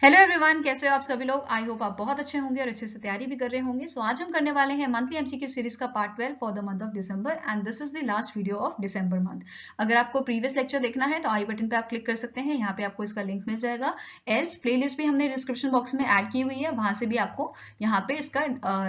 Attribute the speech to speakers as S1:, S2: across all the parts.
S1: Hello everyone, कैसे हो आप सभी लोग। आई होप आप बहुत अच्छे होंगे और अच्छे से तैयारी भी कर रहे होंगे। सो आज हम करने वाले हैं मंथली एमसीक्यू सीरीज का part 12 for the month of December and this is the last video of December month. अगर आपको प्रीवियस लेक्चर देखना है तो आई बटन पे आप क्लिक कर सकते हैं, यहाँ पे आपको इसका लिंक मिल जाएगा। एल्स प्लेलिस्ट भी हमने डिस्क्रिप्शन बॉक्स में ऐड की हुई है, वहां से भी आपको यहाँ पे इसका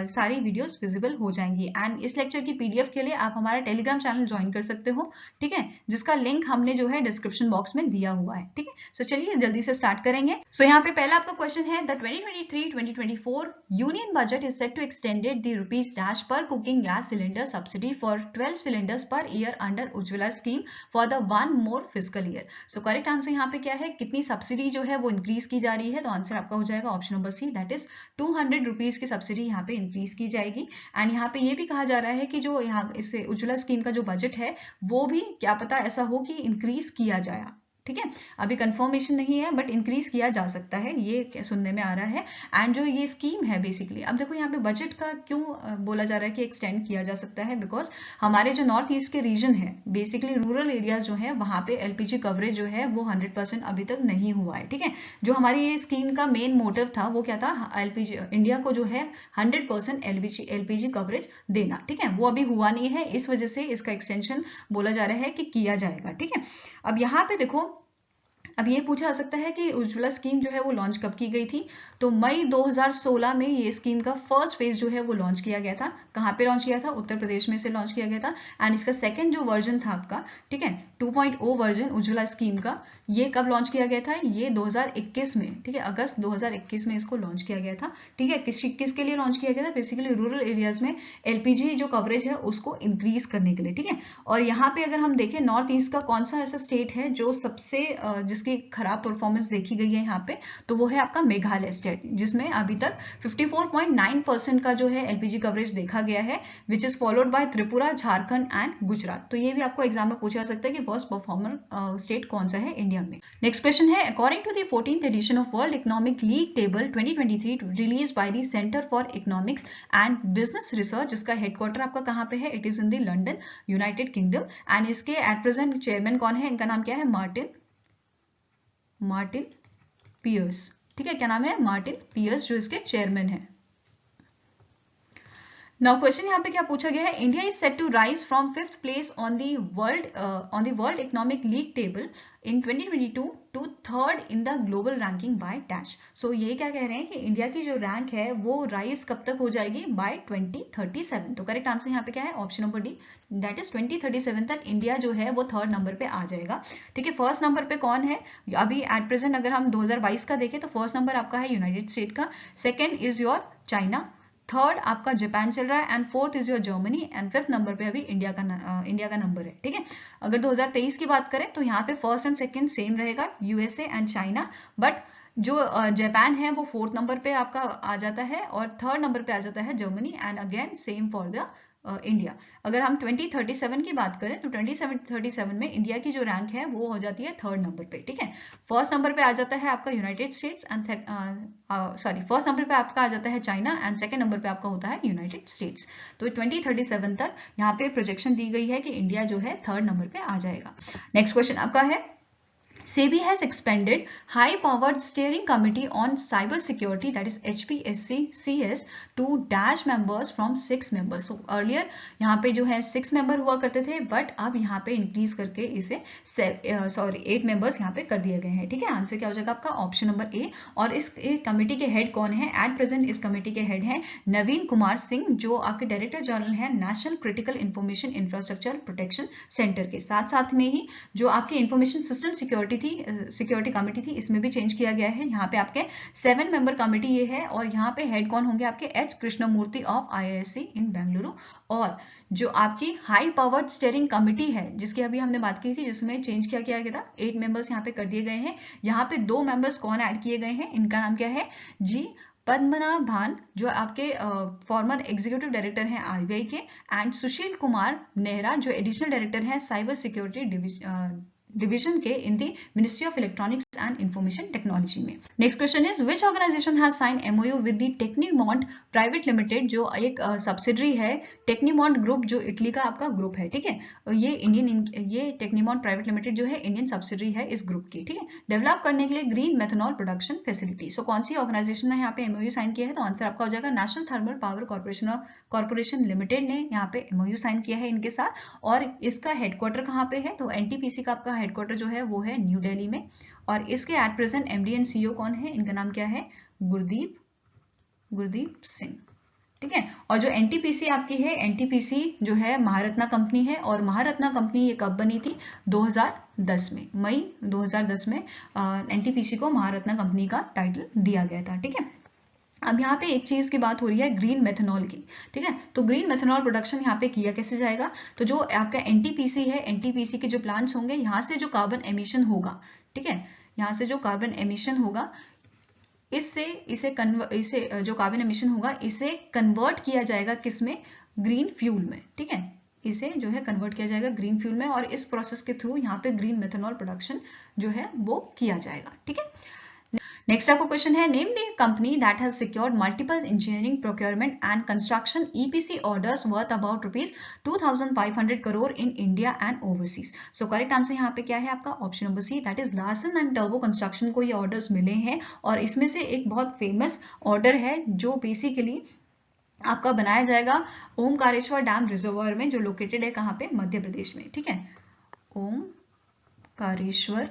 S1: सारी वीडियोज विजिबल हो जाएंगी। एंड इस लेक्चर की पीडीएफ के लिए आप हमारा टेलीग्राम चैनल ज्वाइन कर सकते हो, ठीक है, जिसका लिंक हमने जो है डिस्क्रिप्शन बॉक्स में दिया हुआ है। ठीक है, सो चलिए जल्दी से स्टार्ट करेंगे। सो यहाँ पे पहला आपका क्वेश्चन है, the 2023-2024 union budget is set to extended the rupees dash per cooking gas cylinder subsidy for 12 cylinders per year under Ujjwala scheme for the one more fiscal year. So correct answer यहाँ पे क्या है, कितनी subsidy जो है वो increase की जा रही है, तो आंसर आपका हो जाएगा option number C, that is 200 rupees की सब्सिडी यहाँ पे इंक्रीज की जाएगी। एंड यहाँ पे ये भी कहा जा रहा है कि जो यहाँ इस उज्ज्वला स्कीम का जो बजट है वो भी क्या पता ऐसा हो कि इंक्रीज किया जाए। ठीक है, अभी कंफर्मेशन नहीं है बट इंक्रीज किया जा सकता है, ये सुनने में आ रहा है। एंड जो ये स्कीम है बेसिकली, अब देखो यहाँ पे बजट का क्यों बोला जा रहा है कि एक्सटेंड किया जा सकता है, बिकॉज हमारे जो नॉर्थ ईस्ट के रीजन है, बेसिकली रूरल एरियाज जो है, वहां पे एलपीजी कवरेज जो है वो 100% अभी तक नहीं हुआ है। ठीक है, जो हमारी ये स्कीम का मेन मोटिव था वो क्या था, एलपीजी इंडिया को जो है 100% एलपीजी कवरेज देना। ठीक है, वो अभी हुआ नहीं है, इस वजह से इसका एक्सटेंशन बोला जा रहा है कि किया जाएगा। ठीक है, अब यहाँ पे देखो, अब ये पूछा जा सकता है कि उज्ज्वला स्कीम जो है वो लॉन्च कब की गई थी, तो मई 2016 में ये स्कीम का फर्स्ट फेज जो है वो लॉन्च किया गया था। कहाँ पे लॉन्च किया था, उत्तर प्रदेश में से लॉन्च किया गया था। एंड इसका सेकंड जो वर्जन था आपका, ठीक है, 2.0 वर्जन उज्ज्वला स्कीम का, ये कब लॉन्च किया गया था, ये 2021 में, ठीक है, अगस्त 2021 में इसको लॉन्च किया गया था। ठीक है, किसके लिए लॉन्च किया गया था, बेसिकली रूरल एरियाज में एलपीजी जो कवरेज है उसको इंक्रीज करने के लिए। ठीक है, और यहाँ पे अगर हम देखें नॉर्थ ईस्ट का कौन सा ऐसा स्टेट है जो सबसे जिसकी खराब परफॉर्मेंस देखी गई है यहाँ पे, तो वो है आपका मेघालय स्टेट, जिसमें अभी तक 54.9% का जो है एलपीजी कवरेज देखा गया है, which is followed by Tripura, Jharkhand and Gujarat. तो ये भी आपको एग्जाम में पूछा जा सकता है कि वर्स्ट परफॉर्मर स्टेट कौन सा है इंडिया में। नेक्स्ट क्वेश्चन है, according to the 14th edition of world economic league table 2023 release by the centre for economics and business research, जिसका हेडक्वार्टर आपका कहाँ पे है, it is in the London, United Kingdom. And इसके at present chairman कौन है, इनका नाम क्या है, मार्टिन पियर्स। ठीक है, क्या नाम है, मार्टिन पियर्स, जो इसके चेयरमैन है। नाउ क्वेश्चन यहाँ पे क्या पूछा गया है, India is set to rise from 5th place on the world economic league table in 2022 to 3rd in the global ranking by dash. So ये क्या कह रहे हैं कि इंडिया की जो रैंक है वो राइज कब तक हो जाएगी, बाय 2037। तो करेक्ट आंसर यहाँ पे क्या है, option number D, that is 2037 तक इंडिया जो है वो 3rd नंबर पे आ जाएगा। ठीक है, फर्स्ट नंबर पे कौन है अभी एट प्रेजेंट, अगर हम 2022 का देखें तो फर्स्ट नंबर आपका है यूनाइटेड स्टेट का, second is your China, third आपका जापान चल रहा है, and fourth is your Germany, and fifth number पे अभी इंडिया का नंबर है। ठीक है, अगर 2023 की बात करें तो यहाँ पे फर्स्ट एंड सेकंड सेम रहेगा, यूएसए एंड चाइना, बट जो जापान है वो 4th नंबर पे आपका आ जाता है और 3rd नंबर पे आ जाता है Germany, and again same for the India. अगर हम 2037 की बात करें तो 2037 में इंडिया की जो रैंक है वो हो जाती है 3rd नंबर पे। ठीक है, फर्स्ट नंबर पे आ जाता है आपका United states and first number पे आपका आ जाता है चाइना, एंड सेकंड नंबर पे आपका होता है यूनाइटेड स्टेट्स। तो 2037 तक यहाँ पे प्रोजेक्शन दी गई है कि इंडिया जो है 3rd नंबर पे आ जाएगा। नेक्स्ट क्वेश्चन आपका है, SEBI has expanded high-powered steering committee on cyber security, that is HPSC-CS, to dash members from 6 members. So earlier यहाँ पे जो है 6 member हुआ करते थे, but अब यहाँ पे increase करके इसे 8 members यहाँ पे कर दिए गए हैं। ठीक है, आंसर क्या हो जाएगा आपका, ऑप्शन नंबर ए। और इस कमेटी के हेड कौन है, एट प्रेजेंट इस कमेटी के हेड है नवीन कुमार सिंह, जो आपके डायरेक्टर जनरल है national critical information infrastructure protection centre के। साथ साथ में ही जो आपके इंफॉर्मेशन सिस्टम सिक्योरिटी कमेटी थी, इसमें भी चेंज किया गया है। यहाँ पे आपके 7 मेंबर कमेटी ये है, और यहाँ पे हेड कौन होंगे आपके एच कृष्णमूर्ति ऑफ IISc इन बेंगलुरु। और जो आपकी हाई पावर्ड स्टीयरिंग कमेटी है जिसकी अभी हमने बात की थी, जिसमें चेंज किया गया था, 8 मेंबर्स यहाँ पे कर दिए गए हैं। यहाँ पे 2 मेंबर्स कौन ऐड किए गए हैं, इनका नाम क्या है, जी पद्मनाभान, जो आपके फॉर्मर एग्जीक्यूटिव डायरेक्टर हैं RBI के, एंड सुशील कुमार नेहरा, जो एडिशनल डायरेक्टर हैं साइबर सिक्योरिटी डिवीजन के in the ministry of electronics and information technology में। Next question is which organisation has sign MoU with the Tecnimont private limited, जो एक subsidiary है टेक्नीमॉन्ट group, जो इटली का आपका ग्रुप है, ठीक है। ये टेक्नीमॉन्ट प्राइवेट लिमिटेड जो है इंडियन सब्सिडरी है इस ग्रुप की, ठीक है, डेवलप करने के लिए ग्रीन मेथनॉल प्रोडक्शन फैसिलिटी। सो कौन सी ऑर्गेनाइजेशन ने यहाँ पे एमओयू साइन किया है, तो आंसर आपका हो जाएगा national thermal power corporation limited ने यहाँ पे एमओयू साइन किया है इनके साथ। और इसका हेडक्वार्टर कहाँ पे है, तो एनटीपीसी का आपका हेडक्वार्टर जो है वो है न्यू दिल्ली में। और इसके at present MD and CEO कौन है, इनका नाम क्या है, गुरदीप सिंह, ठीक है। और जो एनटीपीसी आपकी है, एनटीपीसी जो है महारत्ना कंपनी है, और महारत्ना कंपनी ये कब बनी थी, 2010 में, मई 2010 में एनटीपीसी को महारत्ना कंपनी का टाइटल दिया गया था, ठीक है। अब यहाँ पे एक चीज की बात हो रही है ग्रीन मेथनॉल की, ठीक है। तो ग्रीन मेथनॉल प्रोडक्शन यहाँ पे किया कैसे जाएगा, तो जो आपका एनटीपीसी है, एनटीपीसी के जो प्लांट्स होंगे, यहाँ से जो कार्बन एमिशन होगा, ठीक है, यहाँ से जो कार्बन एमिशन होगा, इसे जो कार्बन एमिशन होगा इसे कन्वर्ट किया जाएगा किसमें, ग्रीन फ्यूल में, ठीक है। इसे जो है कन्वर्ट किया जाएगा ग्रीन फ्यूल में, और इस प्रोसेस के थ्रू यहाँ पे ग्रीन मेथनॉल प्रोडक्शन जो है वो किया जाएगा, ठीक है। नेक्स्ट आपको क्वेश्चन है, name the company that has secured multiple engineering procurement and construction EPC orders worth about ₹2,500 crore in India and overseas. So correct answer यहाँ पे क्या है आपका, option number C, that is Larsen and टर्बो construction को ये orders मिले हैं। और इसमें से एक बहुत फेमस ऑर्डर है जो बेसिकली आपका बनाया जाएगा ओमकारेश्वर डैम रिजर्वायर में, जो लोकेटेड है कहाँ पे, मध्य प्रदेश में, ठीक है। ओमकारेश्वर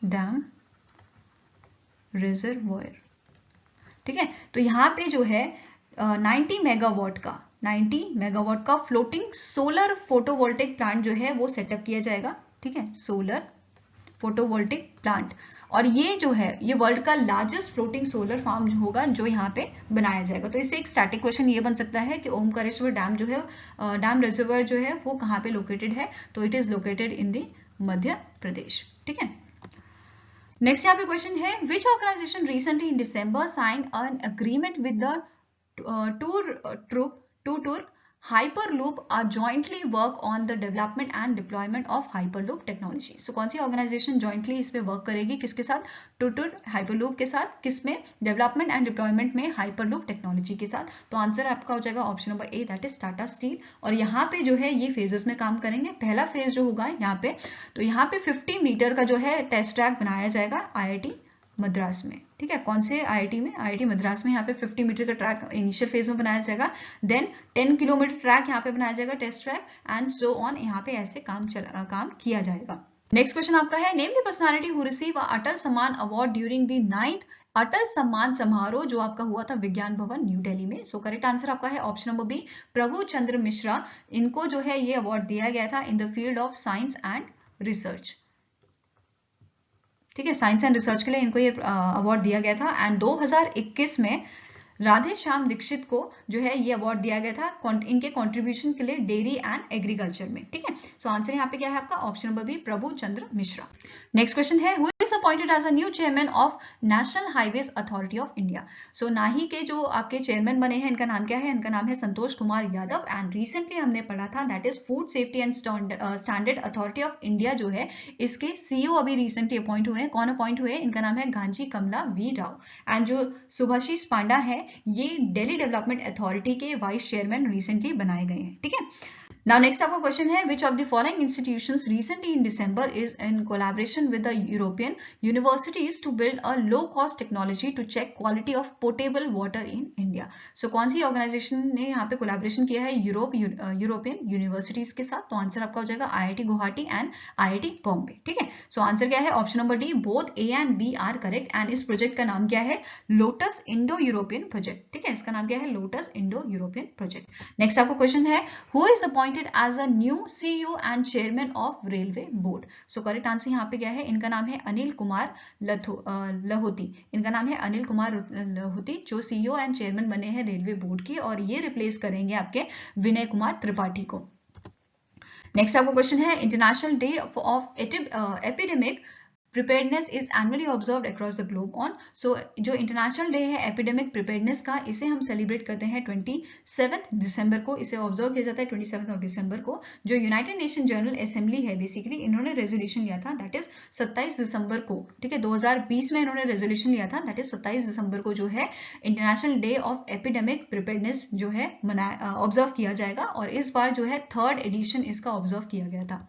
S1: डैम रिजर्वायर, ठीक है। तो यहाँ पे जो है 90 मेगावाट का फ्लोटिंग सोलर फोटोवोल्टिक प्लांट जो है वो सेटअप किया जाएगा, ठीक है, सोलर फोटोवोल्टिक प्लांट। और ये जो है ये वर्ल्ड का लार्जेस्ट फ्लोटिंग सोलर फार्म होगा जो यहाँ पे बनाया जाएगा। तो इससे एक स्टैटिक क्वेश्चन ये बन सकता है कि ओमकारेश्वर डैम जो है डैम रिजर्वायर जो है वो कहाँ पे लोकेटेड है, तो it is located in the Madhya Pradesh, ठीक है। नेक्स्ट यहाँ पे क्वेश्चन है, which organisation recently in December sign an agreement with the TuTr hyperloop are jointly work on the development and deployment of hyperloop technology. So कौन सी organisation jointly इस पे work करेगी, किसके साथ, टूर हाइपरलूप के साथ, किसमें, डेवलपमेंट एंड डिप्लॉयमेंट में हाइपरलूप टेक्नोलॉजी के साथ। तो आंसर आपका हो जाएगा option number A, that is Tata steel. और यहाँ पे जो है ये फेजेस में काम करेंगे। पहला फेज जो होगा यहाँ पे, तो यहाँ पे 50 मीटर का जो है टेस्ट ट्रैक बनाया जाएगा आईआईटी मद्रास में, ठीक है। कौन से आईआईटी में, आईआईटी मद्रास में यहाँ पे 50 मीटर का ट्रैक इनिशियल फेज में बनाया जाएगा। देन 10 किलोमीटर ट्रैक यहाँ पे बनाया जाएगा test track, and so on, यहाँ पे ऐसे काम किया जाएगा। नेक्स्ट क्वेश्चन आपका है, name the personality who receive Atal Samman award during the 9th अटल सम्मान समारोह जो आपका हुआ था विज्ञान भवन न्यू दिल्ली में। सो करेक्ट आंसर आपका है option number B, Prabhu Chandra Mishra. इनको जो है ये अवार्ड दिया गया था in the field of science and research, ठीक है, साइंस एंड रिसर्च के लिए इनको ये अवार्ड दिया गया था। एंड 2021 में राधे श्याम दीक्षित को जो है ये अवार्ड दिया गया था इनके कंट्रीब्यूशन के लिए डेयरी एंड एग्रीकल्चर में, ठीक है। सो आंसर यहाँ पे क्या है आपका option number B, Prabhu Chandra Mishra. Next question है, who is appointed as a new chairman of National Highways Authority of India. So नाही के जो आपके चेयरमैन बने हैं इनका नाम क्या है, इनका नाम है संतोष कुमार यादव। एंड रिसेंटली हमने पढ़ा था that is food safety and standard authority of India जो है इसके सीईओ अभी रिसेंटली अपॉइंट हुए हैं। कौन अपॉइंट हुए, इनका नाम है गांजी कमला वी राव। एंड जो सुभाषीष पांडा है ये दिल्ली डेवलपमेंट अथॉरिटी के वाइस चेयरमैन रिसेंटली बनाए गए हैं, ठीक है। Now next आपका क्वेश्चन है, which of the following institutions recently in December is in collaboration with the European universities to build a low cost technology to check quality of potable water in India। So कौन सी organisation ने यहाँ पे collaboration किया है European universities के साथ, तो आंसर आपका हो जाएगा IIT Guwahati and IIT Bombay, ठीक है। सो आंसर क्या है option number D, both A and B are correct. And इस प्रोजेक्ट का नाम क्या है, लोटस इंडो यूरोपियन प्रोजेक्ट, ठीक है, इसका नाम क्या है, lotus Indo European project. Next आपको क्वेश्चन है, who is appointed as a new CEO and chairman of railway board। so correct answer यहाँ पे क्या है, इनका नाम है अनिल कुमार लहोती। इनका नाम है अनिल कुमार लहोती जो CEO एंड चेयरमैन बने हैं रेलवे बोर्ड की, और ये रिप्लेस करेंगे आपके विनय कुमार त्रिपाठी को। नेक्स्ट आपको क्वेश्चन है, International Day of Epidemic Preparedness is annually observed across the globe on, so जो इंटरनेशनल डे है एपिडेमिक प्रिपेयर्डनेस का, इसे हम सेलिब्रेट करते हैं 27 दिसंबर को, इसे ऑब्जर्व किया जाता है 27 दिसंबर को। जो यूनाइटेड नेशन जनरल असेंबली है बेसिकली, इन्होंने रेजोल्यूशन लिया था दैट इज 27 दिसंबर को, ठीक है, 2020 में इन्होंने रेजोल्यूशन लिया था दैट इज 27 दिसंबर को जो है International Day of Epidemic preparedness जो है ऑब्जर्व किया जाएगा, और इस बार जो है 3rd एडिशन इसका ऑब्जर्व किया गया था।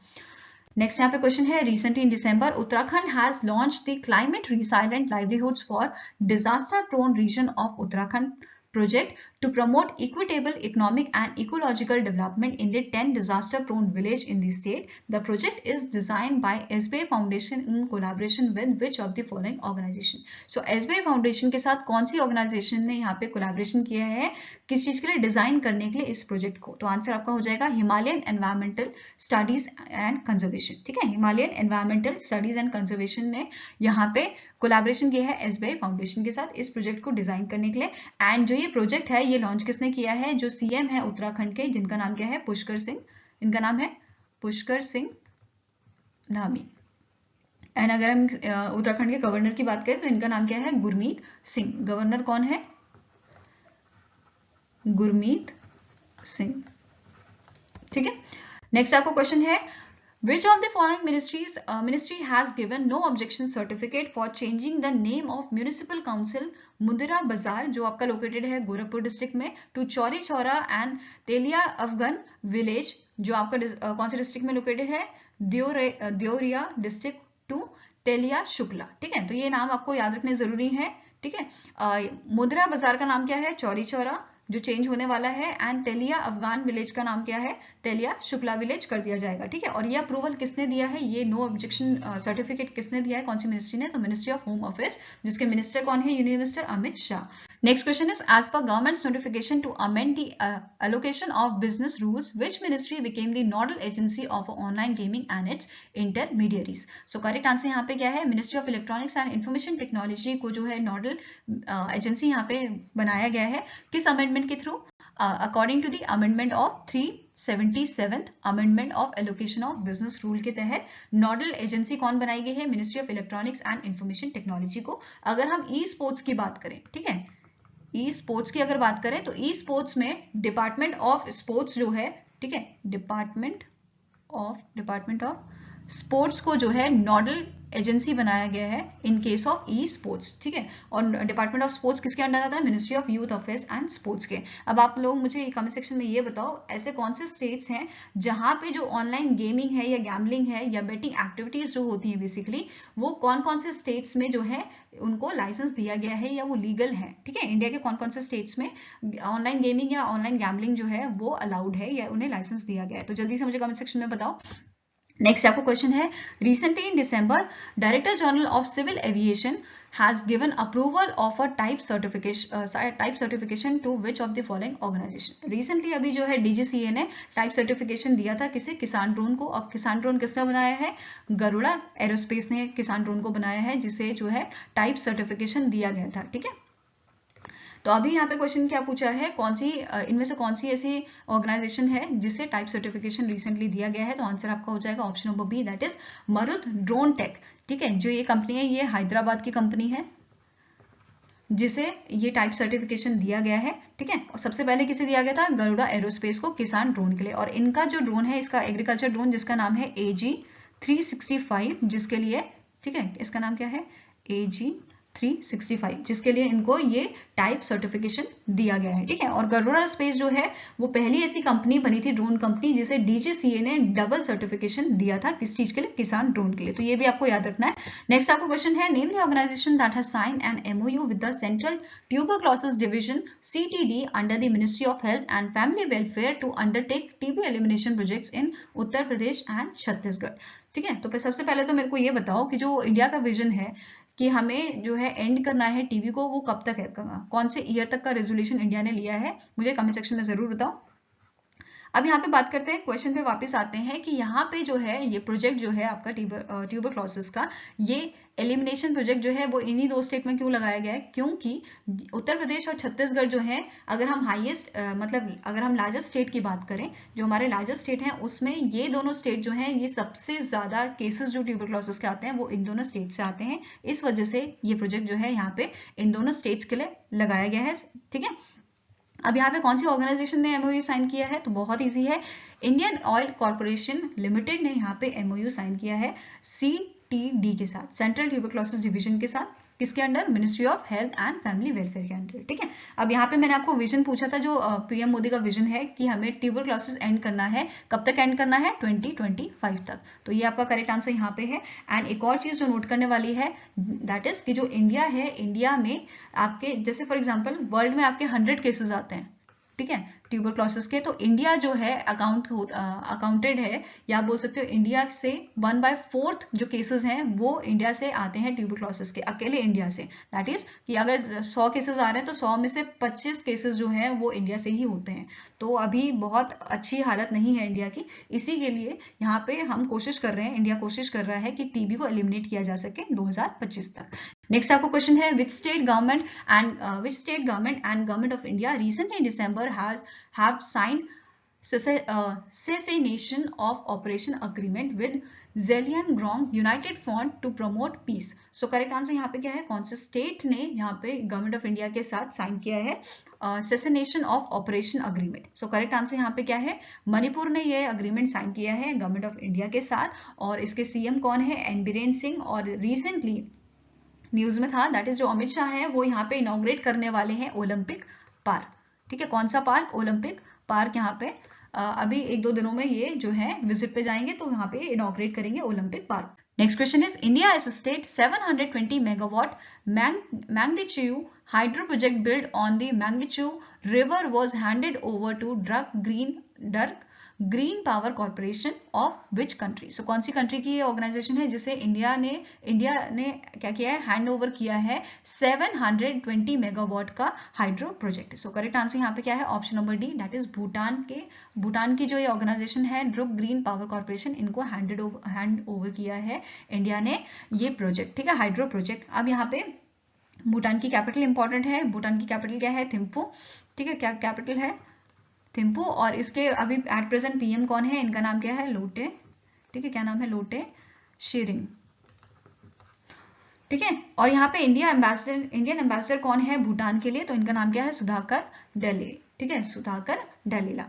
S1: नेक्स्ट यहाँ पे क्वेश्चन है, recently in December Uttarakhand has launched the climate resilient livelihoods for disaster prone region of Uttarakhand project to promote equitable economic and ecological development in the 10 disaster prone village in the state. The project is designed by SBI Foundation in collaboration with which of the following organization? So SBI Foundation के साथ कौन सी organisation ने यहाँ पे collaboration किया है किस चीज के लिए, डिजाइन करने के लिए इस प्रोजेक्ट को? तो आंसर आपका हो जाएगा Himalayan environmental studies and conservation, ठीक है, Himalayan environmental studies and conservation ने यहाँ पे कोलैबोरेशन किया है SBI फाउंडेशन के साथ इस प्रोजेक्ट को डिजाइन करने के लिए। एंड जो ये प्रोजेक्ट है ये लॉन्च किसने किया है? जो सीएम है उत्तराखंड के, जिनका नाम क्या है? पुष्कर सिंह, इनका नाम है पुष्कर सिंह धामी। एंड अगर हम उत्तराखंड के गवर्नर की बात करें तो इनका नाम क्या है? गुरमीत सिंह। गवर्नर कौन है? गुरमीत सिंह, ठीक है। नेक्स्ट आपको क्वेश्चन है, which of the following ministry has given no objection certificate for changing the name of municipal council मुंदिरा बाजार, जो आपका लोकेटेड है गोरखपुर डिस्ट्रिक्ट में, to Chauri Chaura and Telia Afgan village, जो आपका कौन से डिस्ट्रिक्ट में लोकेटेड है? देवरिया डिस्ट्रिक्ट, टू तेलिया शुक्ला, ठीक है। तो ये नाम आपको याद रखने जरूरी है, ठीक है। मुंदिरा बाजार का नाम क्या है? चौरी चौरा, जो चेंज होने वाला है, एंड तेलिया अफगान विलेज का नाम क्या है? तेलिया शुक्ला विलेज कर दिया जाएगा, ठीक है। और ये अप्रूवल किसने दिया है? ये नो ऑब्जेक्शन सर्टिफिकेट किसने दिया है? कौन सी मिनिस्ट्री ने? तो मिनिस्ट्री ऑफ होम ऑफिस, जिसके मिनिस्टर कौन है? Union minister Amit Shah. Next question is, as per government's notification to amend the allocation of business rules, which ministry became the nodal agency of online gaming and its intermediaries? So correct answer यहाँ पे क्या है? Ministry of electronics and information technology को जो है nodal agency यहाँ पे बनाया गया है, किस अमेंडमेंट के थ्रू? According to the amendment of 377th amendment of allocation of business rule के तहत नोडल एजेंसी कौन बनाई गई है? Ministry of electronics and information technology को। अगर हम ई स्पोर्ट्स की बात करें, ठीक है, ई स्पोर्ट्स की अगर बात करें तो ई स्पोर्ट्स में डिपार्टमेंट ऑफ स्पोर्ट्स जो है, ठीक है, डिपार्टमेंट ऑफ स्पोर्ट्स को जो है नोडल एजेंसी बनाया गया है in case of e sports, ठीक है। और डिपार्टमेंट ऑफ स्पोर्ट्स किसके अंडर आता है? Ministry of youth affairs and sports के। अब आप लोग मुझे कमेंट सेक्शन में ये बताओ, ऐसे कौन से स्टेट्स हैं जहां पे जो ऑनलाइन गेमिंग है या गैम्बलिंग है या बेटिंग एक्टिविटीज जो होती है बेसिकली, वो कौन कौन से स्टेट्स में जो है उनको लाइसेंस दिया गया है या वो लीगल है, ठीक है। इंडिया के कौन कौन से स्टेट्स में ऑनलाइन गेमिंग या ऑनलाइन गैम्बलिंग जो है वो अलाउड है या उन्हें लाइसेंस दिया गया है? तो जल्दी से मुझे कमेंट सेक्शन में बताओ। नेक्स्ट आपको क्वेश्चन है, recently in December director general of civil aviation has given approval of a type certification to which of the following organization? Recently अभी जो है DGCA ने टाइप सर्टिफिकेशन दिया था किसे? किसान ड्रोन को। अब किसान ड्रोन किसने बनाया है? गरुड़ा एरोस्पेस ने किसान ड्रोन को बनाया है, जिसे जो है टाइप सर्टिफिकेशन दिया गया था, ठीक है। तो अभी यहाँ पे क्वेश्चन क्या पूछा है, कौन सी इनमें से कौन सी ऐसी ऑर्गेनाइजेशन है जिसे टाइप सर्टिफिकेशन रिसेंटली दिया गया है? तो आंसर आपका हो जाएगा option number B, that is Marut drone tech, ठीक है। जो ये कंपनी है ये हैदराबाद की कंपनी है जिसे ये टाइप सर्टिफिकेशन दिया गया है, ठीक है। और सबसे पहले किसे दिया गया था? गरुड़ा एरोस्पेस को, किसान ड्रोन के लिए। और इनका जो ड्रोन है, इसका एग्रीकल्चर ड्रोन जिसका नाम है AG365, जिसके लिए, ठीक है, इसका नाम क्या है? AG365, जिसके लिए इनको ये टाइप सर्टिफिकेशन दिया गया है, ठीक है। और गरुड़ा स्पेस जो है वो पहली ऐसी कंपनी बनी थी, ड्रोन कंपनी, जिसे DGCA ने डबल सर्टिफिकेशन दिया था, किस चीज के लिए? किसान ड्रोन के लिए। तो ये भी आपको याद रखना है। नेक्स्ट आपको क्वेश्चन है, name the organization that has signed an MOU with the central tuberculosis division CTD under the ministry of health and family welfare to undertake TB elimination projects in Uttar Pradesh and Chhattisgarh, ठीक है। तो सबसे पहले तो मेरे को ये बताओ कि जो इंडिया का विजन है कि हमें जो है एंड करना है टीबी को, वो कब तक है? कौन से ईयर तक का रेजोल्यूशन इंडिया ने लिया है? मुझे कमेंट सेक्शन में जरूर बताओ। अब यहाँ पे बात करते हैं, क्वेश्चन पे वापस आते हैं कि यहाँ पे जो है ये प्रोजेक्ट जो है आपका ट्यूबरक्लोसिस का, ये एलिमिनेशन प्रोजेक्ट जो है वो इन्हीं 2 स्टेट में क्यों लगाया गया है, क्योंकि उत्तर प्रदेश और छत्तीसगढ़ जो है, अगर हम हाईएस्ट मतलब अगर हम लार्जेस्ट स्टेट की बात करें, जो हमारे लार्जेस्ट स्टेट हैं उसमें ये दोनों स्टेट जो हैं, ये सबसे ज्यादा केसेस जो ट्यूबरक्लोसिस के आते हैं वो इन दोनों स्टेट से आते हैं। इस वजह से ये प्रोजेक्ट जो है यहाँ पे इन दोनों स्टेट्स के लिए लगाया गया है। ठीक है, अब यहाँ पे कौन सी ऑर्गेनाइजेशन ने एमओयू साइन किया है, तो बहुत इजी है, इंडियन ऑयल कॉर्पोरेशन लिमिटेड ने यहाँ पे एमओयू साइन किया है CTD के साथ, सेंट्रल ट्यूबरक्लोसिस डिवीजन के साथ, किसके under, ministry of health and family welfare के अंडर। ठीक है, अब यहाँ पे मैंने आपको विजन पूछा था, जो पीएम मोदी का विजन है कि हमें ट्यूबरक्लोसिस एंड करना है, कब तक एंड करना है, 2025 तक, तो ये आपका करेक्ट आंसर यहाँ पे है। एंड एक और चीज जो नोट करने वाली है, दैट इज कि जो इंडिया है, इंडिया में आपके जैसे फॉर एग्जांपल वर्ल्ड में आपके 100 केसेस आते हैं, ठीक है, ट्यूबरक्लोसिस के, तो इंडिया जो है अकाउंटेड है, या बोल सकते हो इंडिया से 1/4 जो केसेस हैं वो इंडिया से आते हैं ट्यूबरक्लोसिस के, अकेले इंडिया से। दैट इज कि अगर 100 केसेस आ रहे हैं तो 100 में से 25 केसेस जो हैं वो इंडिया से ही होते हैं। तो अभी बहुत अच्छी हालत नहीं है इंडिया की, इसी के लिए यहाँ पे हम कोशिश कर रहे हैं, इंडिया कोशिश कर रहा है कि टीबी को एलिमिनेट किया जा सके 2025 तक। नेक्स्ट आपको क्वेश्चन है, which state government and government of India recently in December have signed cessation of operation agreement with Zhejiang United Front to promote peace। So correct answer यहाँ पे क्या है, कौन से स्टेट ने यहाँ पे गवर्नमेंट ऑफ इंडिया के साथ साइन किया है cessation of operation agreement. So correct answer यहाँ पे क्या है, मणिपुर ने ये अग्रीमेंट साइन किया है गवर्नमेंट ऑफ इंडिया के साथ, और इसके सीएम कौन है, एन बीरेन सिंह, और रिसेंटली न्यूज में था, दैट इज जो अमित शाह है वो यहाँ पे इनॉग्रेट करने वाले हैं ओलंपिक पार्क। ठीक है, कौन सा पार्क, ओलंपिक पार्क, यहाँ पे अभी 1-2 दिनों में ये जो है विजिट पे जाएंगे, तो यहाँ पे इनॉग्रेट करेंगे Olympic park. Next question is, India as a state 720 megawatt मैग्नीट्यूड hydro project build on the मैग्नीट्यूड river was handed over to Druk green power corporation of which country. So कौन सी कंट्री की ये ऑर्गेनाइजेशन है जिसे इंडिया ने क्या किया है, हैंड ओवर किया है 720 मेगावाट का हाइड्रो प्रोजेक्ट। सो करेक्ट आंसर यहाँ पे क्या है, option number D, that is Bhutan की जो ये ऑर्गेनाइजेशन है ड्रुक ग्रीन पावर कॉर्पोरेशन, इनको हैंड ओवर किया है इंडिया ने ये प्रोजेक्ट। ठीक है, हाइड्रो प्रोजेक्ट। अब यहाँ पे भूटान की कैपिटल इंपॉर्टेंट है, भूटान की कैपिटल क्या है, थिम्पू। ठीक है, क्या कैपिटल है, थिम्पू, और इसके अभी एट प्रेजेंट पीएम कौन है, इनका नाम क्या है, लोटे। ठीक है, क्या नाम है, लोटे शेरिंग। ठीक है, और यहाँ पे इंडियन एम्बेसडर कौन है भूटान के लिए, तो इनका नाम क्या है, सुधाकर डले। ठीक है, सुधाकर डलेला।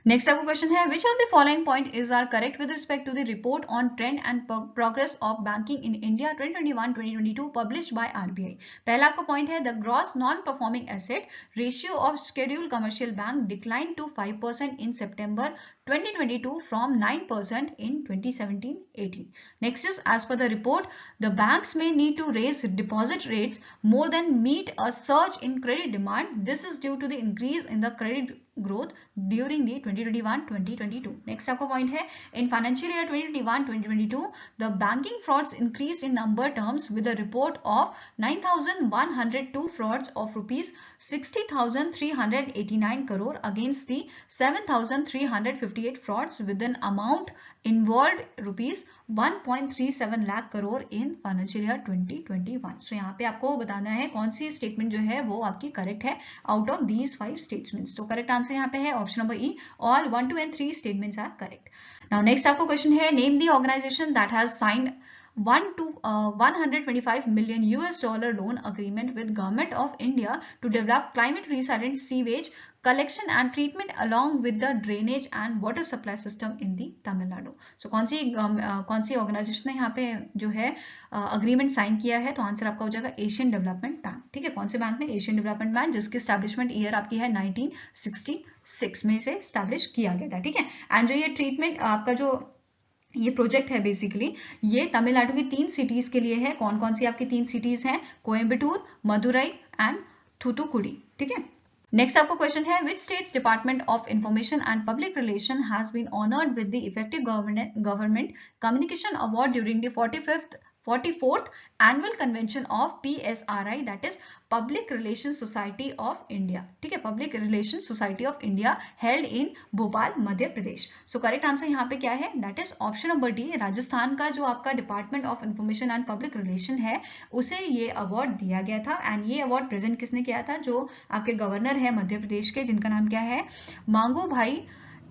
S1: नेक्स्ट आपको क्वेश्चन है, which of the following point is are correct with respect to the report on trend and progress of banking in India 2021-2022 published by RBI. पहला आपका पॉइंट है, the gross non performing asset ratio of scheduled commercial bank decline to 5% in September 2022 from 9% in 2017-18. Next is, as per the report, the banks may need to raise deposit rates more than meet a surge in credit demand. This is due to the increase in the credit growth during the 2021-2022. Next आपका point है, in financial year 2021-2022, the banking frauds increased in number terms with a report of 9,102 frauds of rupees 60,389 crore against the 7,358 frauds with an amount involved rupees 1.37 lakh crore in financial year 2021. So यहाँ पे आपको बताना है कौन सी statement जो है वो आपकी करेक्ट है आउट ऑफ दीज 5 स्टेटमेंट्स। तो करेक्ट आंसर यहाँ पे है option number E, all 1, 2 and 3 statements are correct. Now next आपको क्वेश्चन है, name the organization that has signed 125 million US dollar loan agreement with Government of India to develop climate resilient sewage collection and treatment along with the drainage and water supply system in the Tamil Nadu. So कौन सी organisation ने यहाँ पे जो है agreement sign किया है, तो आंसर आपका हो जाएगा एशियन डेवलपमेंट बैंक। ठीक है, कौन से बैंक ने, एशियन डेवलपमेंट बैंक, जिसकी स्टैब्लिशमेंट ईयर आपकी है 1966 में से स्टैब्लिश किया गया था। ठीक है, एंड जो ये ट्रीटमेंट आपका जो ये प्रोजेक्ट है बेसिकली ये तमिलनाडु की 3 सिटीज के लिए है। कौन कौन सी आपकी 3 सिटीज हैं, कोयम्बटूर, मदुरई एंड थूथुकुडी। ठीक है, नेक्स्ट आपको क्वेश्चन है, which states department of information and public relation has been honoured with the effective government communication award during the 45th 44th annual convention of PSRI, that is public relation society of India, ठीक है, public relation society of India held in Bhopal, Madhya Pradesh. So correct answer यहाँ पे क्या है, that is option number D. Rajasthan का जो आपका department of information and public relation है उसे ये अवार्ड दिया गया था। एंड ये अवार्ड प्रेजेंट किसने किया था, जो आपके गवर्नर है मध्य प्रदेश के, जिनका नाम क्या है, मांगू भाई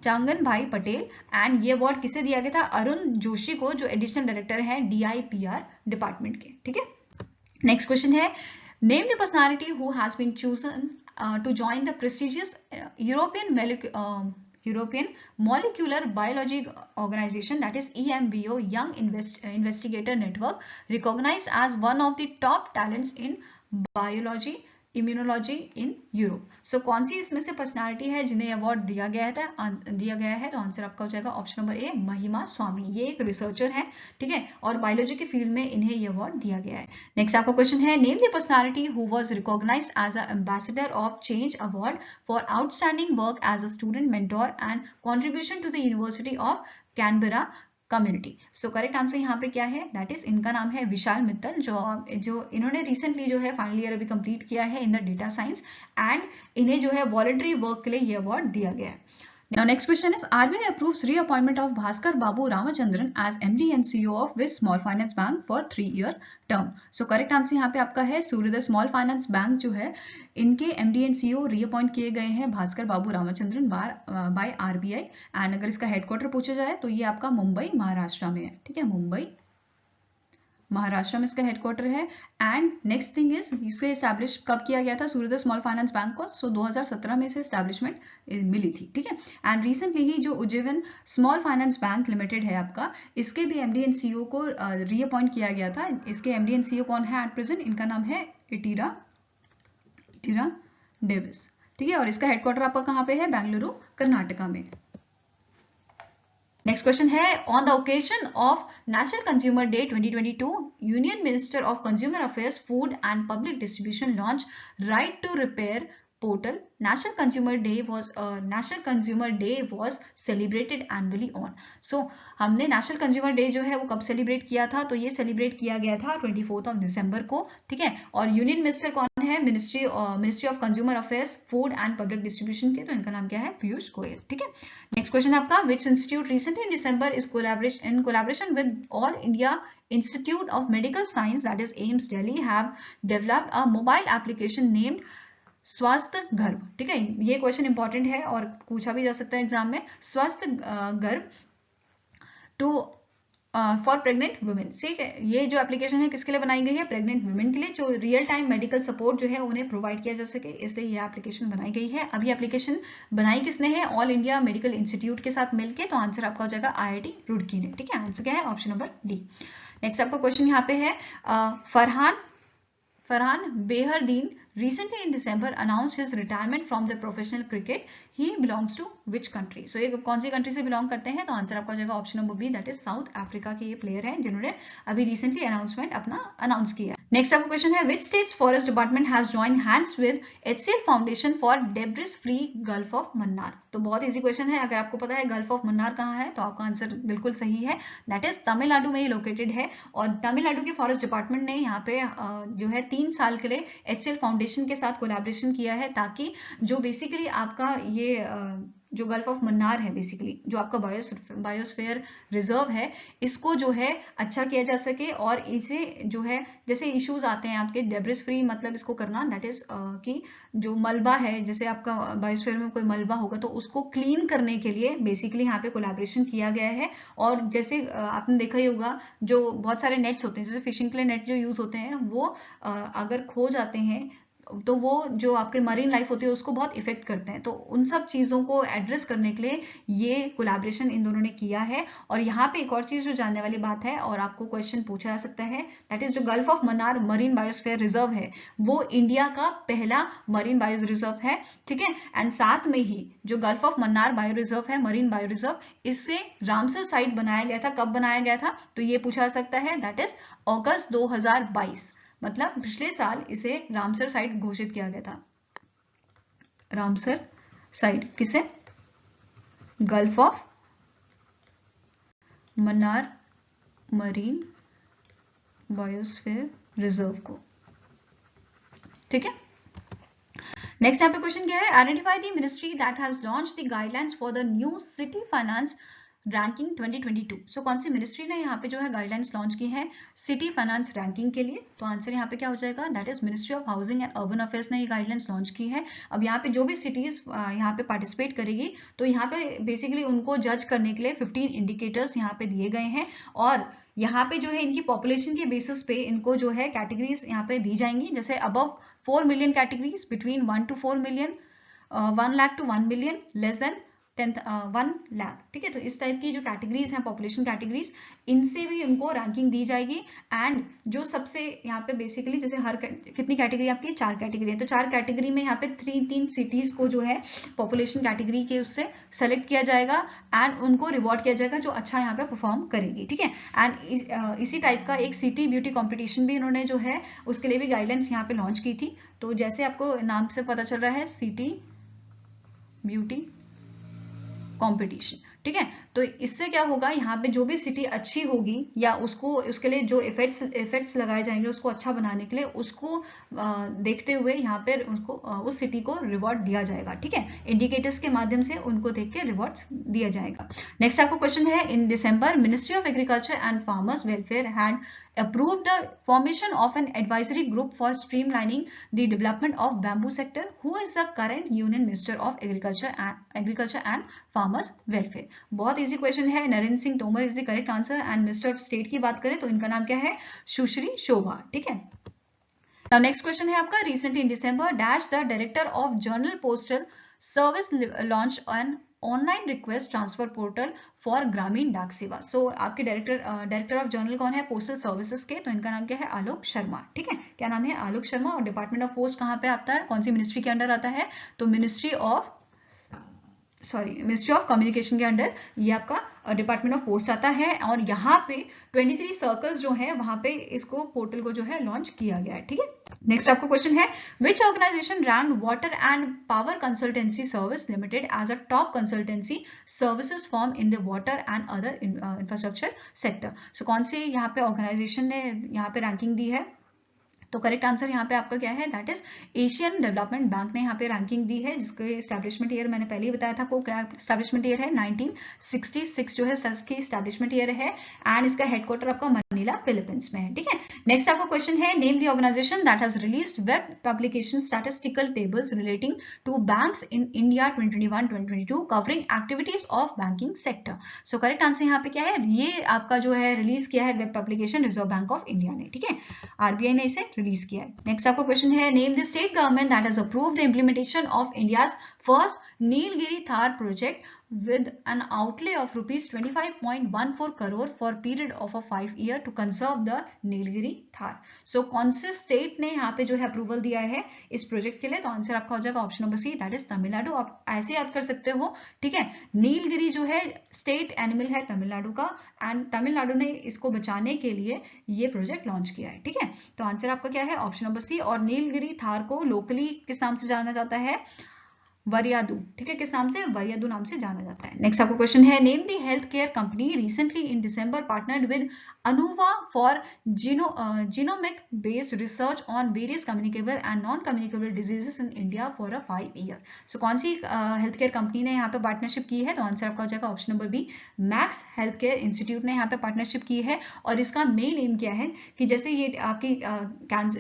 S1: चांगन भाई पटेल। एंड ये अवार्ड किसे दिया गया था, अरुण जोशी को, जो एडिशनल डायरेक्टर है DIPR डिपार्टमेंट के, ठीक है। नेक्स्ट क्वेश्चन है, name the personality who has been chosen to join the prestigious European Molecular Biology Organization, that is EMBO, Young Investigator Network, recognized as one of the top talents in biology immunology in Europe. So कौन सी इसमें से personality है जिन्हें award दिया गया है, तो आंसर आपका हो जाएगा ऑप्शन नंबर ए, महिमा स्वामी। ये एक रिसर्चर है, ठीक है, और बायोलॉजी के फील्ड में इन्हें ये अवार्ड दिया गया है। नेक्स्ट आपका क्वेश्चन है, name the personality who was recognised as a ambassador of change award for outstanding work as a student mentor and contribution to the university of Canberra community. So correct answer यहाँ पे क्या है, that is, इनका नाम है विशाल मित्तल, जो इन्होंने recently जो है फाइनल ईयर अभी कंप्लीट किया है in the data science, and इन्हें जो है वॉलंटरी वर्क के लिए ये अवार्ड दिया गया है। Now next question is, RBI approves reappointment of Bhaskar Babu Ramachandran as MD and CEO of which small finance bank for 3-year term? So correct answer यहाँ पे आपका है सूर्योदय स्मॉल फाइनेंस बैंक जो है, इनके MD and CEO रीअपॉइंट किए गए हैं भास्कर बाबू रामचंद्रन बाय RBI। एंड अगर इसका हेडक्वार्टर पूछा जाए तो ये आपका मुंबई महाराष्ट्र में है, ठीक है, मुंबई महाराष्ट्र में इसका हेडक्वार्टर है। एंड नेक्स्ट थिंग इज, इसे एस्टैब्लिश कब किया गया था सूर्योदय स्मॉल फाइनेंस बैंक को, सो 2017 में इसे एस्टैब्लिशमेंट मिली थी, ठीक है। एंड रिसेंटली ही जो Ujjivan small finance bank limited है आपका, इसके भी MD and CEO को रीअपॉइंट किया गया था। इसके MD and CEO कौन है एट प्रेजेंट, इनका नाम है इटीरा डेविस, ठीक है, और इसका हेडक्वार्टर आपका कहाँ पे है, बेंगलुरु कर्नाटका में। नेक्स्ट क्वेश्चन है, on the occasion of national consumer day 2022, union minister of consumer affairs, food and public distribution launch right to repair portal. National Consumer Day was celebrated annually on. So हमने national consumer day जो है वो कब celebrate किया था, तो ये celebrate किया गया था 24 दिसंबर को, ठीक है। और यूनियन मिनिस्टर कौन है, ministry of consumer affairs, food and public distribution के, तो इनका नाम क्या है, पीयूष गोयल, ठीक है। नेक्स्ट क्वेश्चन आपका, which institute recently in December is in collaboration with all India institute of medical science, that is AIIMS Delhi, have developed a mobile application named स्वास्थ्य गर्भ, ठीक है। ये क्वेश्चन इंपॉर्टेंट है और पूछा भी जा सकता है एग्जाम में, स्वास्थ्य गर्भ टू फॉर प्रेग्नेंट वुमेन, ठीक है। ये जो एप्लीकेशन है किसके लिए बनाई गई है, प्रेग्नेंट वुमेन के लिए, जो रियल टाइम मेडिकल सपोर्ट जो है उन्हें प्रोवाइड किया जा सके, इसलिए ये एप्लीकेशन बनाई गई है। अभी एप्लीकेशन बनाई किसने है, ऑल इंडिया मेडिकल इंस्टीट्यूट के साथ मिलकर, तो आंसर आपका हो जाएगा IIT रुड़की ने, ठीक है। आंसर क्या है, ऑप्शन नंबर डी। नेक्स्ट आपका क्वेश्चन यहाँ पे है, Farhan बेहरदीन recently in December announced his retirement from the professional cricket. He belongs to which country? So ये कौन सी कंट्री से बिलोंग करते हैं, तो आंसर आपका हो जाएगा option number B, that is South Africa के ये प्लेयर हैं जिन्होंने अभी रिसेंटली अनाउंसमेंट अपना अनाउंस किया। नेक्स्ट आपका क्वेश्चन है, which states forest department has join hands with HCL foundation for debris free gulf of Mannar? तो बहुत इजी क्वेश्चन है, अगर आपको पता है गल्फ ऑफ मन्नार कहाँ है तो आपका आंसर बिल्कुल सही है, दैट इज तमिलनाडु में ही लोकेटेड है। और तमिलनाडु के फॉरेस्ट डिपार्टमेंट ने यहाँ पे जो है 3 साल के लिए HCL फाउंडेशन के साथ कोलैबोरेशन किया है, ताकि जो बेसिकली आपका ये जो गल्फ ऑफ मन्नार है, बेसिकली जो आपका बायोस्फीयर रिजर्व है, इसको जो है अच्छा किया जा सके। और इसे जो है जैसे इश्यूज आते हैं आपके डेब्रिस फ्री, मतलब इसको करना, दैट इज कि जो मलबा है, जैसे आपका बायोस्फीयर में कोई मलबा होगा तो उसको क्लीन करने के लिए बेसिकली यहाँ पे कोलैबोरेशन किया गया है। और जैसे आपने देखा ही होगा, जो बहुत सारे नेट्स होते हैं, जैसे फिशिंग के लिए नेट जो यूज होते हैं, वो अगर खो जाते हैं तो वो जो आपके मरीन लाइफ होती है उसको बहुत इफेक्ट करते हैं। तो उन सब चीज़ों को एड्रेस करने के लिए ये कोलैबोरेशन इन दोनों ने किया है। और यहाँ पे एक और चीज़ जो जानने वाली बात है और आपको क्वेश्चन पूछा जा सकता है, दैट इज जो gulf of Mannar marine biosphere reserve है, वो इंडिया का पहला मरीन बायो रिजर्व है, ठीक है। एंड साथ में ही जो gulf of Mannar bio reserve है, मरीन बायो रिजर्व, इससे रामसर साइट बनाया गया था। कब बनाया गया था, तो ये पूछा जा सकता है, दैट इज अगस्त 2022, मतलब पिछले साल इसे रामसर साइट घोषित किया गया था। रामसर साइट किसे, gulf of Mannar marine biosphere reserve को। ठीक है, नेक्स्ट यहाँ पे क्वेश्चन क्या है, identify the ministry that has launched the guidelines for the new city finance ranking 2022। सो कौन सी मिनिस्ट्री ने यहाँ पे जो है गाइडलाइंस लॉन्च की है सिटी फाइनेंस रैंकिंग के लिए? तो आंसर यहाँ पे क्या हो जाएगा, that is ministry of housing and urban affairs ने ये गाइडलाइंस लॉन्च की है। अब यहाँ पे जो भी सिटीज यहाँ पे पार्टिसिपेट करेगी तो यहाँ पे बेसिकली उनको जज करने के लिए 15 इंडिकेटर्स यहाँ पे दिए गए हैं, और यहाँ पे जो है इनकी पॉपुलेशन के बेसिस पे इनको जो है कैटेगरीज यहाँ पे दी जाएंगी, जैसे above 4 million categories, between 1 to 4 million, 1 lakh to 1 million, less than 1 lakh. ठीक है, तो इस टाइप की जो कैटेगरीज हैं पॉपुलेशन कैटेगरीज, इनसे भी उनको रैंकिंग दी जाएगी। एंड जो सबसे यहाँ पे बेसिकली जैसे हर कितनी कैटेगरी आपकी, 4 कैटेगरी है, तो 4 कैटेगरी में यहाँ पे 3 सिटीज को जो है पॉपुलेशन कैटेगरी के उससे सेलेक्ट किया जाएगा एंड उनको रिवॉर्ड किया जाएगा जो अच्छा यहाँ पे परफॉर्म करेगी। ठीक है, एंड इसी टाइप का एक सिटी ब्यूटी कॉम्पिटिशन भी इन्होंने जो है उसके लिए भी गाइडलाइंस यहाँ पे लॉन्च की थी। तो जैसे आपको नाम से पता चल रहा है सिटी ब्यूटी कंपटीशन। ठीक है, तो इससे क्या होगा, यहाँ पे जो भी सिटी अच्छी होगी या उसको उसके लिए जो इफेक्ट्स लगाए जाएंगे उसको अच्छा बनाने के लिए, उसको देखते हुए यहाँ पे उसको उस सिटी को रिवॉर्ड दिया जाएगा। ठीक है, इंडिकेटर्स के माध्यम से उनको देख के रिवॉर्ड्स दिया जाएगा। नेक्स्ट आपको क्वेश्चन है, in December ministry of agriculture and farmers welfare had approved the formation of an advisory group for streamlining the development of bamboo sector. Who is the current union minister of agriculture and farmers welfare? बहुत easy question है, Narendra Singh Tomar is the correct answer. And minister of state की बात करें तो इनका नाम क्या है, सुश्री शोभा। ठीक है, नाउ नेक्स्ट क्वेश्चन है आपका, recently in December dash the director of journal postal service launch an online request transfer portal for ग्रामीण डाक सेवा। सो आपके डायरेक्टर ऑफ जर्नल कौन है, पोस्टल सर्विसेज के, तो इनका नाम क्या है, आलोक शर्मा। ठीक है, क्या नाम है, आलोक शर्मा। और डिपार्टमेंट ऑफ पोस्ट कहाँ पे आता है, कौन सी मिनिस्ट्री के अंडर आता है, तो मिनिस्ट्री ऑफ कम्युनिकेशन के अंडर ये आपका डिपार्टमेंट ऑफ पोस्ट आता है। और यहाँ पे 23 सर्कल्स जो है वहां पे इसको पोर्टल को जो है लॉन्च किया गया है। ठीक है, नेक्स्ट आपको क्वेश्चन है, which organisation ranked Water and Power Consultancy Service Limited as a top consultancy services firm in the water and other infrastructure sector. So कौन सी यहाँ पे ऑर्गेनाइजेशन ने यहाँ पे रैंकिंग दी है, तो करेक्ट आंसर यहाँ पे आपका क्या है, that is Asian development bank ने यहाँ पे रैंकिंग दी है, जिसके एस्टैब्लिशमेंट ईयर मैंने पहले ही बताया था आपको, क्या एस्टैब्लिशमेंट ईयर है 1966 जो है इसकी एस्टैब्लिशमेंट ईयर है। एंड इसका हेडक्वार्टर आपका मनीला फिलीपींस में है। ठीक है, नेक्स्ट आपका क्वेश्चन है, name the organization that has released web publication statistical tables relating to banks in India 2021-2022 covering activities of banking sector. So correct answer यहाँ पे क्या है, ये आपका जो है रिलीज किया है web publication reserve bank of India ने। ठीक है, आरबीआई ने इसे रिलीज किया है। नेक्स्ट आपका क्वेश्चन है, name the state government that has approved the implementation of India's first Nilgiri Thar project with an outlay of rupees 25.14 crore for period of a 5 year to conserve the Nilgiri tahr. So कौन से state ने यहाँ पे जो है approval दिया है इस प्रोजेक्ट के लिए, तो आंसर आपका हो जाएगा option number C, that is Tamil Nadu. आप ऐसे याद कर सकते हो। ठीक है, नीलगिरी जो है स्टेट एनिमल है तमिलनाडु का, एंड तमिलनाडु ने इसको बचाने के लिए ये प्रोजेक्ट लॉन्च किया है। ठीक है, तो आंसर आपका क्या है, ऑप्शन नंबर सी। और नीलगिरी थार को लोकली किस नाम से जाना जाता है, वरियादू। ठीक है, किस नाम से, वरियादू नाम से जाना जाता है। नेक्स्ट आपको क्वेश्चन है, name the health care company recently in December partnered with Anuva for genomic based research on various communicable and non communicable diseases in India for a 5 year. So कौन सी हेल्थ केयर कंपनी ने यहाँ पे partnership की है, तो answer आपका हो जाएगा option number B, Max health care institute ने यहाँ पे पार्टनरशिप की है। और इसका मेन एम क्या है कि जैसे ये आपकी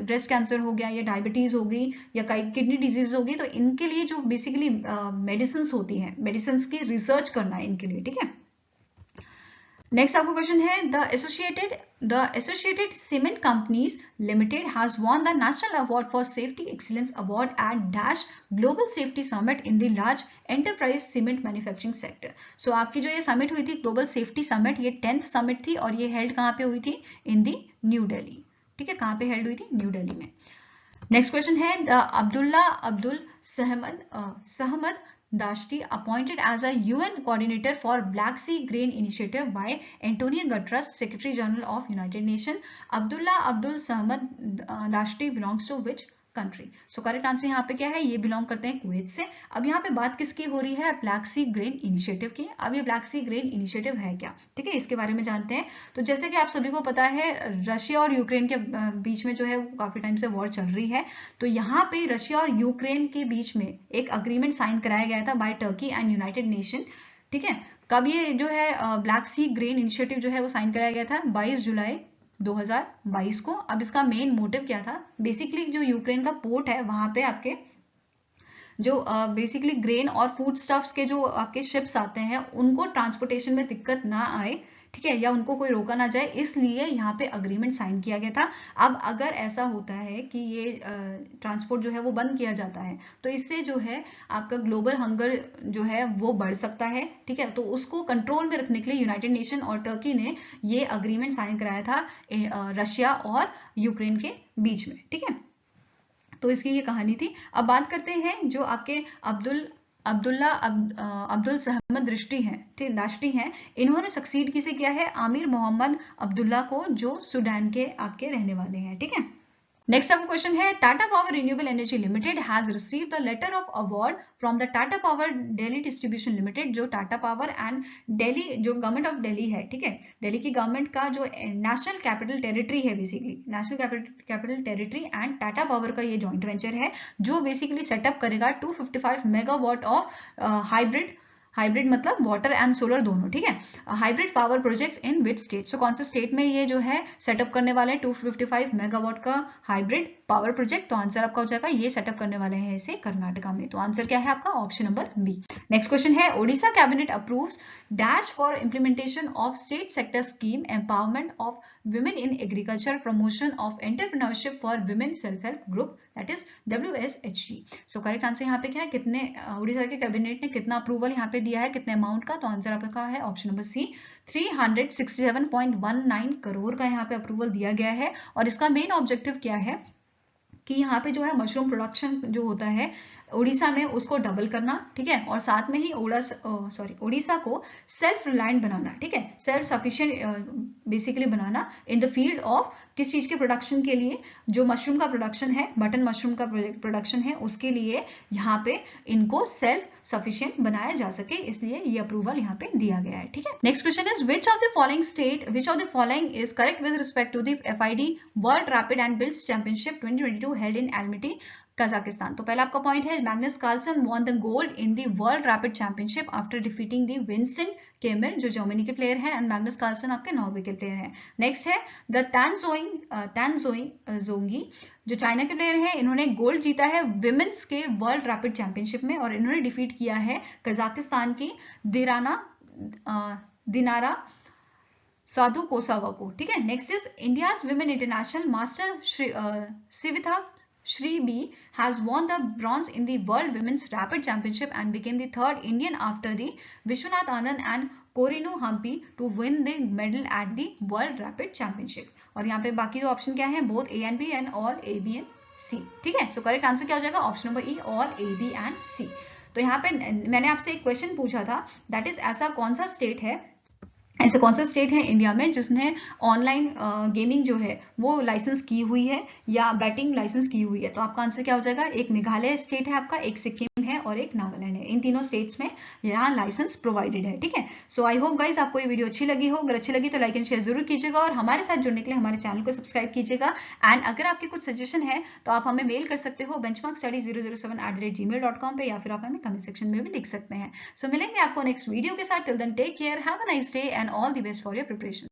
S1: ब्रेस्ट कैंसर हो गया या डायबिटीज हो गई या किडनी डिजीज होगी, तो इनके लिए जो बेसिकली मेडिसिन होती हैं, मेडिसिन की रिसर्च करना है इनके लिए। ठीक है, नेक्स्ट आपको क्वेश्चन है, the associated cement companies limited has won the national award for safety excellence award at dash global safety summit in the large enterprise cement manufacturing sector। सो आपकी जो ये समिट हुई थी ग्लोबल सेफ्टी समिट, ये 10th summit थी और ये held कहाँ पे हुई थी, इन दी न्यू दिल्ली। ठीक है, कहाँ पे हेल्ड हुई थी, न्यू दिल्ली में। नेक्स्ट क्वेश्चन है, Abdullah Abdul Samad Dashti appointed as a UN coordinator for Black Sea grain initiative by Antonio Guterres secretary general of United Nation. Abdullah Abdul Samad Dashti belongs to which country. So correct answer यहाँ पे क्या है, ये belong करते हैं Kuwait से। अब यहाँ पे बात किसकी हो रही है, ब्लैक सी ग्रेन इनिशिएटिव की। अब ये ब्लैक सी ग्रेन इनिशिएटिव है क्या, ठीक है, इसके बारे में जानते हैं। तो जैसे कि आप सभी को पता है, रशिया और यूक्रेन के बीच में जो है वो काफी टाइम से वॉर चल रही है। तो यहाँ पे रशिया और यूक्रेन के बीच में एक अग्रीमेंट साइन कराया गया था by Turkey and united nation, ठीक है। कब ये जो है ब्लैक सी ग्रेन इनिशिएटिव जो है वो साइन कराया गया था, 22 जुलाई 2022 को। अब इसका मेन मोटिव क्या था, बेसिकली जो यूक्रेन का पोर्ट है वहां पे आपके जो बेसिकली ग्रेन और फूड स्टफ्स के जो आपके शिप्स आते हैं उनको ट्रांसपोर्टेशन में दिक्कत ना आए, ठीक है, या उनको कोई रोका ना जाए, इसलिए यहाँ पे अग्रीमेंट साइन किया गया था। अब अगर ऐसा होता है कि ये ट्रांसपोर्ट जो है वो बंद किया जाता है तो इससे जो है आपका ग्लोबल हंगर जो है वो बढ़ सकता है, ठीक है। तो उसको कंट्रोल में रखने के लिए यूनाइटेड नेशन और टर्की ने ये अग्रीमेंट साइन कराया था रशिया और यूक्रेन के बीच में, ठीक है। तो इसकी ये कहानी थी। अब बात करते हैं जो आपके अब्दुल सहमद दृष्टि हैं, ठीक, दाश्ती हैं, इन्होंने सक्सीड किसे किया है, आमिर मोहम्मद अब्दुल्ला को, जो सूडान के आपके रहने वाले हैं, ठीक है। नेक्स्ट आपका क्वेश्चन है, Tata power renewable energy limited has receive the letter of award from the Tata power Delhi distribution limited. जो टाटा पावर एंड दिल्ली जो गवर्नमेंट ऑफ दिल्ली है, ठीक है, दिल्ली की गवर्नमेंट का जो नेशनल कैपिटल टेरिटरी है, basically national capital territory and Tata power का ये जॉइंट वेंचर है, जो बेसिकली सेटअप करेगा 255 मेगावाट ऑफ हाइब्रिड मतलब वाटर एंड सोलर दोनों, ठीक है, hybrid power projects in which state. So कौन से स्टेट में ये जो है सेटअप करने वाले हैं 255 मेगावाट का हाइब्रिड पावर प्रोजेक्ट। तो आंसर आपका हो जाएगा ये सेटअप करने वाले हैं इसे कर्नाटका में। तो आंसर क्या है आपका, option number B. Next question है, Odisha cabinet approves dash for implementation of state sector scheme empowerment of women in agriculture promotion of entrepreneurship for women self help group, that is WSHG। So correct answer यहाँ पे क्या है, कितने ओडिशा के cabinet ने कितना approval यहाँ पे दिया है, कितने अमाउंट का। तो आंसर आपका है ऑप्शन नंबर सी, 367.19 करोड़ का यहाँ पे अप्रूवल दिया गया है। और इसका मेन ऑब्जेक्टिव क्या है कि यहाँ पे जो है मशरूम प्रोडक्शन जो होता है उड़ीसा में उसको डबल करना, ठीक है, और साथ में ही उड़ीसा को सेल्फ रिलायंट बनाना, ठीक है, self sufficient basically banana in the field of किस चीज के प्रोडक्शन के लिए, जो मशरूम का प्रोडक्शन है, बटन मशरूम का प्रोडक्शन है, उसके लिए यहाँ पे इनको सेल्फ सफिशिएंट बनाया जा सके, इसलिए ये अप्रूवल यहाँ पे दिया गया है, ठीक है। Next question is which of the following is correct with respect to the FID world rapid and blitz championship 2022 held in Almaty, Kazakhstan. तो पहला आपका पॉइंट है, Magnus Carlsen won the gold in the world rapid championship after defeating the Vincent Keymer, जो Germany के player हैं, and Magnus Carlsen आपके Norway के player हैं। नेक्स्ट है द तानजोंगी जो चाइना के प्लेयर हैं, इन्होंने गोल्ड जीता है विमेंस के वर्ल्ड रैपिड चैंपियनशिप में, और इन्होंने डिफीट किया है कजाकिस्तान की दिनारा साधु कोसावा को, ठीक है। Next is India's women international master Savitha Shri B has won the bronze in the World Women's Rapid Championship and became the third Indian after the Vishwanath Anand and Korinu Hampi to win the medal at the World Rapid Championship. और यहाँ पे बाकी option क्या है, both A and B and all A, B and C, ठीक है। सो correct answer क्या हो जाएगा, option number E, all A, B and C। तो यहाँ पे मैंने आपसे एक क्वेश्चन पूछा था, दैट इज ऐसा कौन सा स्टेट है इंडिया में जिसने ऑनलाइन गेमिंग जो है वो लाइसेंस की हुई है या बैटिंग लाइसेंस की हुई है। तो आपका आंसर क्या हो जाएगा, एक मेघालय स्टेट है आपका, एक सिक्किम है और एक नागालैंड है। इन तीनों स्टेट्स में यहाँ लाइसेंस प्रोवाइडेड है, ठीक है। सो आई होप गाइज आपको ये वीडियो अच्छी लगी हो, अगर अच्छी लगी तो लाइक एंड शेयर जरूर कीजिएगा और हमारे साथ जुड़ने के लिए हमारे चैनल को सब्सक्राइब कीजिएगा। एंड अगर आपके कुछ सजेशन है तो आप हमें मेल कर सकते हो benchmarkstudy007@gmail.com पे, या फिर आप हमें कमेंट सेक्शन में भी लिख सकते हैं। सो मिलेंगे आपको नेक्स्ट वीडियो के साथ। Till then take care, have a nice day and all the best for your preparation.